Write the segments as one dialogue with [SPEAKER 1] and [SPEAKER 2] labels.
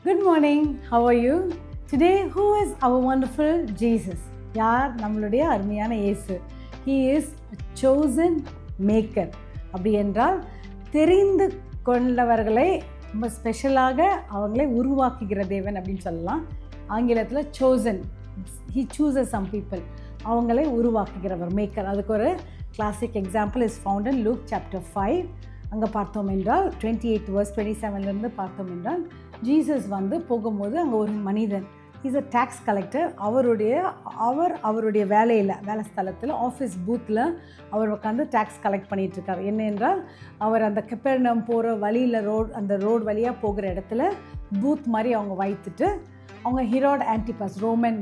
[SPEAKER 1] Good morning. How are you? Today, who is our wonderful Jesus? யார் நம்மளுடைய அருமையான இயேசு. He is a chosen maker. அப்படி என்றால் தெரிந்து கொண்டவர்களை ரொம்ப ஸ்பெஷலாக அவங்களை உருவாக்குகிற தேவன் அப்படின்னு சொல்லலாம். ஆங்கிலத்தில் chosen. He chooses some people. அவங்களை உருவாக்குகிறவர் மேக்கர். அதுக்கு ஒரு classic example is found in look chapter 5. அங்கே பார்த்தோம் என்றால் 28 verse 27 பார்த்தோம் என்றால் ஜீசஸ் போகும்போது அங்கே ஒரு மனிதன் இஸ் அ டேக்ஸ் கலெக்டர். அவருடைய வேலை ஸ்தலத்தில் ஆஃபீஸ் பூத்தில் அவர் உட்காந்து டேக்ஸ் கலெக்ட் பண்ணிகிட்ருக்கார். என்ன என்றால் அவர் அந்த கெப்பர்னம் போகிற வழியில் அந்த ரோடு வழியாக போகிற இடத்துல பூத் மாதிரி அவங்க வைத்துட்டு அவங்க ஹிரோட் ஆன்டிபாஸ் ரோமன்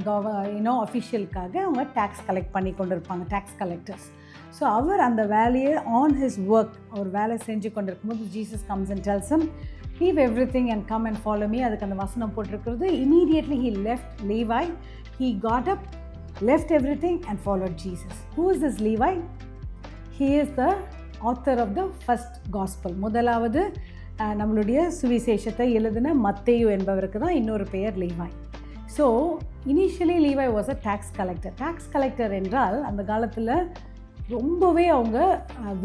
[SPEAKER 1] அஃபிஷியலுக்காக அவங்க டேக்ஸ் கலெக்ட் பண்ணி கொண்டு இருப்பாங்க, டேக்ஸ் கலெக்டர்ஸ். ஸோ அவர் அந்த வேலையை ஆன் ஹிஸ் ஒர்க் அவர் வேலை செஞ்சு கொண்டு இருக்கும்போது Jesus comes and tells him, leave everything and come and follow me. அதுக்கு அந்த வசனம் போட்டிருக்கிறது. Immediately he left Levi. He got up, left everything and followed Jesus. Who is this Levi? He is the author of the first gospel. முதலாவது நம்மளுடைய சுவிசேஷத்தை எழுதின மத்தேயு என்பவருக்கு தான் இன்னொரு பெயர் Levi. So initially Levi was a tax collector. Tax collector என்றால் அந்த காலத்தில் ரொம்பவே அவங்க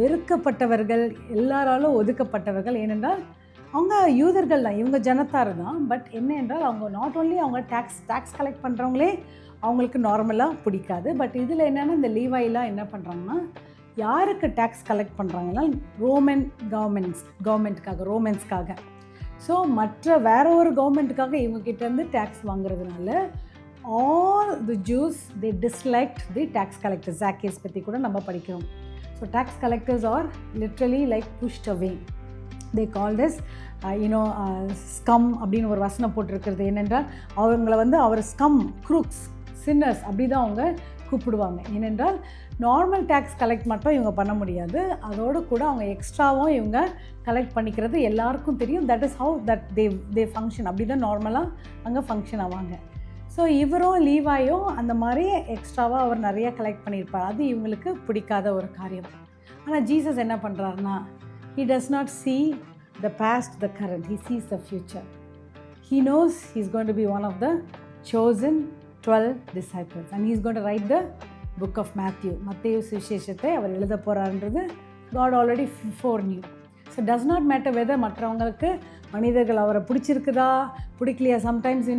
[SPEAKER 1] வெறுக்கப்பட்டவர்கள், எல்லாராலும் ஒதுக்கப்பட்டவர்கள். ஏனென்றால் அவங்க யூதர்கள் தான், இவங்க ஜனத்தார் தான். பட் என்ன என்றால் அவங்க நாட் ஓன்லி அவங்க டேக்ஸ் கலெக்ட் பண்ணுறவங்களே அவங்களுக்கு நார்மலாக பிடிக்காது. பட் இதில் என்னென்னா இந்த லீவாயெலாம் என்ன பண்ணுறாங்கன்னா, யாருக்கு டேக்ஸ் கலெக்ட் பண்ணுறாங்கன்னா ரோமன்ஸ்க்காக. ஸோ மற்ற வேற ஒரு கவர்மெண்ட்டுக்காக இவங்ககிட்டேருந்து டேக்ஸ் வாங்குறதுனால all the Jews they disliked the tax collectors. Zacchaeus பற்றி கூட நம்ம படிக்கிறோம். So tax collectors are literally like pushed away. They call this scum அப்படின்னு ஒரு வசனம் போட்டிருக்கிறது. ஏனென்றால் அவங்கள அவர் ஸ்கம், க்ரூக்ஸ், சின்னர்ஸ் அப்படி தான் அவங்க கூப்பிடுவாங்க. ஏனென்றால் நார்மல் டேக்ஸ் கலெக்ட் மட்டும் இவங்க பண்ண முடியாது, அதோடு கூட அவங்க எக்ஸ்ட்ராவும் இவங்க கலெக்ட் பண்ணிக்கிறது எல்லாருக்கும் தெரியும். That is how that they function. அப்படி தான் நார்மலாக அங்கே ஃபங்க்ஷன் ஆவாங்க. ஸோ இவரும் லீவாயும் அந்த மாதிரி எக்ஸ்ட்ராவாக அவர் நிறைய கலெக்ட் பண்ணியிருப்பார். அது இவங்களுக்கு பிடிக்காத ஒரு காரியம். ஆனால் ஜீசஸ் என்ன பண்ணுறாருன்னா, he does not see the past, the current. He sees the future. He knows he's going to be one of the chosen 12 disciples and he's going to write the book of Matthew. மத்தேயு சுவிசேஷத்தை அவர் எழுத போகிறாருன்றது God already foreknew. So does not matter whether மற்றவங்களுக்கு மனிதர்கள் அவரை பிடிச்சிருக்குதா பிடிக்கலையா. Sometimes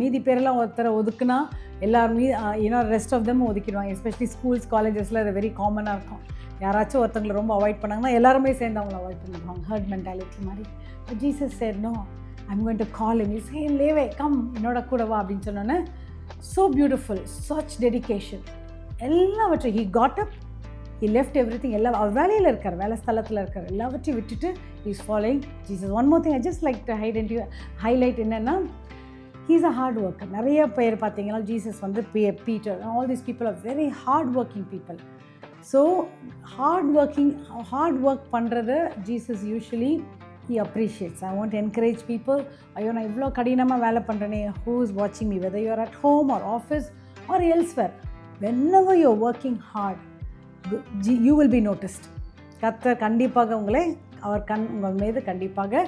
[SPEAKER 1] மீதி பேரெல்லாம் ஒருத்தரை ஒதுக்குனா எல்லாருமே ரெஸ்ட் ஆஃப் தம் ஒதுக்கிடுவாங்க. எஸ்பெஷலி ஸ்கூல்ஸ் காலேஜஸில் அது வெரி காமனாக இருக்கும். யாராச்சும் ஒருத்தங்களை ரொம்ப அவாய்ட் பண்ணாங்கன்னா எல்லாருமே சேர்ந்து அவங்கள அவாய்ட் பண்ணிடுவாங்க, ஹர்ட் மென்டாலிட்டி மாதிரி. Jesus said no, I'm going to call him. He said, hey Levi, come என்னோட கூட வா அப்படின்னு சொன்னோன்னே so beautiful, such dedication. எல்லாவற்றையும் he got up, he left everything. அவர் வேலையில் இருக்கார், வேலை ஸ்தலத்தில் இருக்கார். எல்லாவற்றையும் விட்டுட்டு he is following Jesus. One more thing I just like to highlight என்னென்னா, he is a hard worker. நிறைய பேர் பார்த்தீங்கன்னா Jesus Peter, all these people are very hard working people. So hard work பண்ணுறத Jesus usually he appreciates. I want to encourage people. ஐயோ நான் இவ்வளோ கடினமாக வேலை பண்ணுறேனே, who is watching me, whether you are at home or office or elsewhere, whenever you are working hard, you will be noticed. கர்த்தர் கண்டிப்பாக உங்கள் மீது கண்டிப்பாக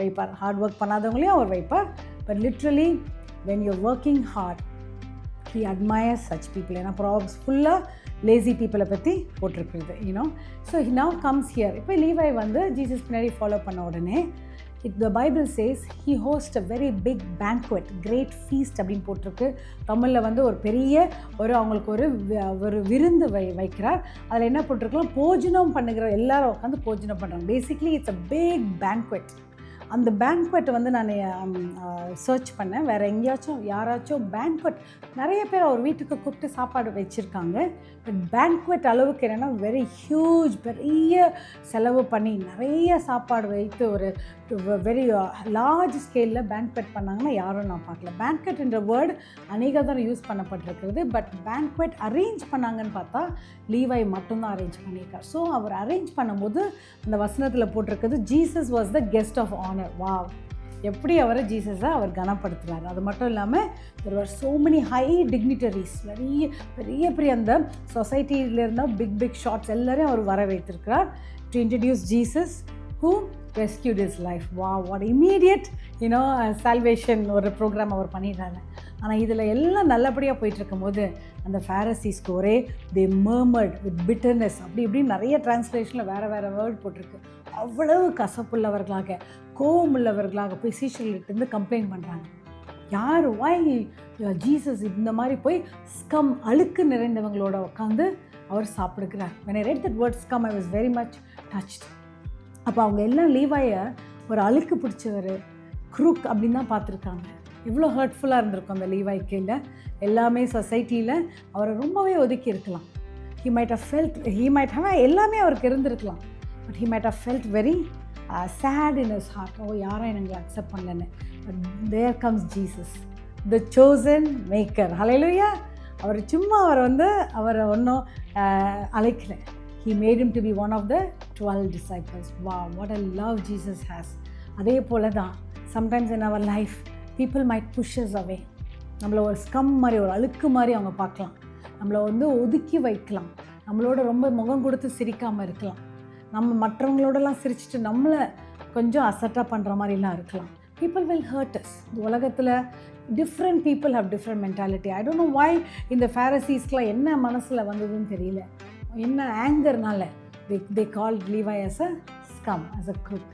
[SPEAKER 1] வைப்பார். ஹார்ட் ஒர்க் பண்ணாதவங்களையும் அவர் வைப்பார். But literally when you are working hard, he admires such people. ஏன்னா props ஃபுல்லாக lazy பீப்புளை பற்றி போட்டிருக்கிறது. So now comes here. இப்போ லீவாய் ஜீசஸ் பின்னாடி ஃபாலோ பண்ண உடனே the Bible says he hosts a very big banquet, great feast அப்படின்னு போட்டிருக்கு. தமிழில் ஒரு பெரிய அவங்களுக்கு ஒரு விருந்து வைக்கிறார். அதில் என்ன போட்டிருக்கலாம், போஜனம் பண்ணுகிற எல்லாரும் உட்காந்து போஜனம் பண்ணுறாங்க. Basically it's a big banquet. அந்த பேங்க்வெட்டை நான் சர்ச் பண்ணேன். வேறு எங்கேயாச்சும் யாராச்சும் பேங்க்வெட் நிறைய பேர் அவர் வீட்டுக்கு கூப்பிட்டு சாப்பாடு வச்சுருக்காங்க. பட் பேங்க்வெட் அளவுக்கு என்னென்னா வெரி ஹியூஜ், பெரிய செலவு பண்ணி நிறைய சாப்பாடு வைத்து ஒரு வெரி லார்ஜ் ஸ்கேலில் பேங்க்வெட் பண்ணாங்கன்னா யாரும் நான் பார்க்கல. பேங்க்வெட் என்ற வேர்டு அநேக தான் யூஸ் பண்ணப்பட்டிருக்கிறது. பட் பேங்க்வெட் அரேஞ்ச் பண்ணாங்கன்னு பார்த்தா லீவாய் மட்டும்தான் அரேஞ்ச் பண்ணியிருக்கார். ஸோ அவர் அரேஞ்ச் பண்ணும்போது அந்த வசனத்தில் போட்டிருக்கிறது Jesus was the guest of honour. Wow, எப்படி அவரை ஜீசஸை அவர் கனப்படுத்துகிறார். அது மட்டும் இல்லாமல் there were so many high dignitaries, பெரிய அந்த சொசைட்டியில் இருந்த பிக் ஷாட்ஸ் எல்லாரையும் அவர் வர வைத்திருக்கிறார் to introduce Jesus, who rescued his life. Wow, what immediate, salvation ஒரு ப்ரோக்ராம் அவர் பண்ணிடுறாங்க. ஆனால் இதில் எல்லாம் நல்லபடியாக போயிட்டுருக்கும் போது அந்த ஃபேரசீஸ்க்கு ஒரே they murmured with bitterness, அப்படி இப்படின்னு நிறைய டிரான்ஸ்லேஷனில் வேறு வேறு வேர்ட் போட்டிருக்கு. அவ்வளவு கசப்புள்ளவர்களாக கோவமுள்ளவர்களாக போய் சீஷர்கள்கிட்டருந்து கம்ப்ளைண்ட் பண்ணுறாங்க. யார் வாய் ஜீசஸ் இந்த மாதிரி போய் ஸ்கம் அழுக்கு நிறைந்தவங்களோட உட்காந்து அவர் சாப்பிடுக்கிறார். when I read that word scum, I was very much touched. அப்போ அவங்க எல்லாம் லீவாயை ஒரு அழுக்கு பிடிச்சவர், குரூக் அப்படின்னு தான் பார்த்துருக்காங்க. எவ்வளோ ஹர்ட்ஃபுல்லாக இருந்திருக்கும் அந்த லீவாய்க்கு. இல்லை எல்லாமே சொசைட்டியில் அவரை ரொம்பவே ஒதுக்கி இருக்கலாம். he might have எல்லாமே அவருக்கு இருந்திருக்கலாம். But he might have felt very sad in his heart. யாரும் எங்களை அக்செப்ட் பண்ணலன்னு. But there comes Jesus, the chosen maker. Hallelujah. அவர் சும்மா அவரை ஒன்றும் அழைக்கல. He made him to be one of the 12 disciples. Wow, what a love Jesus has. அதே போல தான் sometimes in our life people might push us away. நம்மளை ஒரு scum மாதிரி, ஒரு அழுக்கு மாதிரி அவங்க பார்க்கலாம். நம்மளை ஒதுக்கி வைக்கலாம். நம்மளோட ரொம்ப முகம் கொடுத்து சிரிக்காமல் இருக்கலாம். நம்ம மற்றவங்களோடலாம் சிரிச்சிட்டு நம்மளை கொஞ்சம் அசட்டாக பண்ணுற மாதிரிலாம் இருக்கலாம். people will hurt us. இந்த உலகத்தில் different people have different mentality. I don't know why இந்த Phariseesக்குலாம் என்ன மனசில் வந்ததுன்னு தெரியல. என்ன ஆங்கர்னால they called Levi as a scum, as a crook.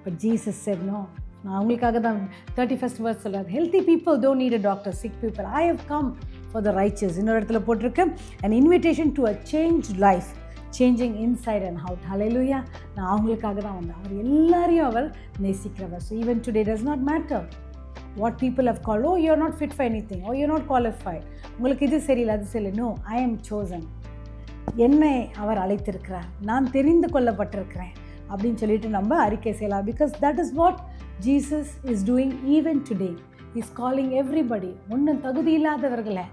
[SPEAKER 1] But Jesus said no. நான் அவங்களுக்காக தான் 31st verse சொல்கிறார், healthy people don't need a doctor, sick people I have come for the righteous. இன்னொரு இடத்துல போட்டிருக்கு, an invitation to a changed life, changing inside and out. Hallelujah. நான் அவங்களுக்காக தான் வந்தேன். அவர் எல்லாரையும் அவர் நேசிக்கிறவர். So even today does not matter what people have called. Oh, you're not fit for anything. Oh, you're not qualified. உங்களுக்கு இது சரியில்லை, அது சரியில்லை. No, I am chosen. என்னை அவர் அழைத்திருக்கிறார், நான் தெரிந்து கொள்ளப்பட்டிருக்கிறேன் அப்படின்னு சொல்லிட்டு நம்ம அறிக்கை செய்யலாம். Because that is what Jesus is doing even today. Is calling everybody. ஒன்றும் தகுதி இல்லாதவர்களை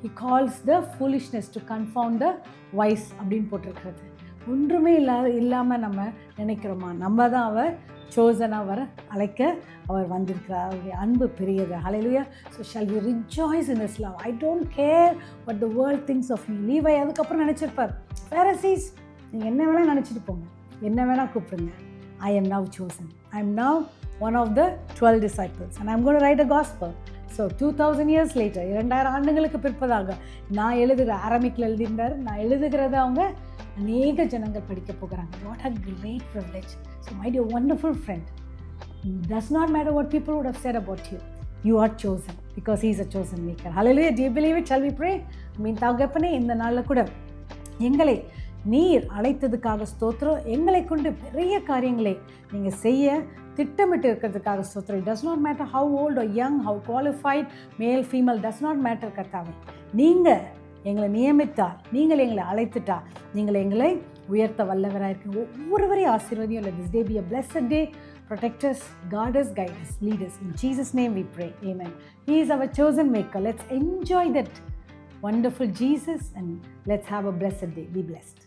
[SPEAKER 1] he calls the foolishness to confound the wise அப்படின்னு போட்டிருக்கிறது. ஒன்றுமே இல்லாமல் நம்ம நினைக்கிறோமா? நம்ம தான் அவர் சோசனாக வர அழைக்க அவர் வந்திருக்கிறார். அவருடைய அன்பு பெரியது. Hallelujah. So shall we rejoice in this love. I don't care what the world thinks of me. லீவை அதுக்கப்புறம் நினச்சிருப்பார், ஃபேரசீஸ் நீங்கள் என்ன வேணால் நினச்சிட்டு போங்க, என்ன வேணால் கூப்பிடுங்க. I am now chosen. I am now one of the 12 disciples and I am going to write a gospel. So 2000 years later, 2000 ஆண்டுகளுக்கு பிற்பதாக நான் எழுதுகிற, ஆரம்பிக்கில் எழுதியிருந்தார், நான் எழுதுகிறத அவங்க அநேக ஜனங்கள் படிக்க போகிறாங்க. What a great privilege. So my dear wonderful friend, does not matter what people would have said about you. You are chosen because he is a chosen maker. Hallelujah. Do you believe it? Shall we pray? தகப்பனே, இந்த நாளில் கூட எங்களை நீர் அழைத்ததுக்காக ஸ்தோத்திரம். எங்களை கொண்டு பெரிய காரியங்களை நீங்கள் செய்ய திட்டமிட்டு இருக்கிறதுக்காக ஸ்தோத்திரம். It does not matter how old or young, how qualified, male, female, does not matter கர்த்தாவே. நீங்கள் எங்களை நியமித்தால், நீங்கள் எங்களை அழைத்துட்டால், நீங்கள் எங்களை உயர்த்த வல்லவராக இருக்கீங்க. ஒவ்வொருவரையும் ஆசீர்வதியும். Let this day be a blessed day. Protect us, guard us, guide us, lead us. In Jesus' name we pray. Amen. He is our chosen maker. Let's enjoy that wonderful Jesus and let's have a blessed day. Be blessed.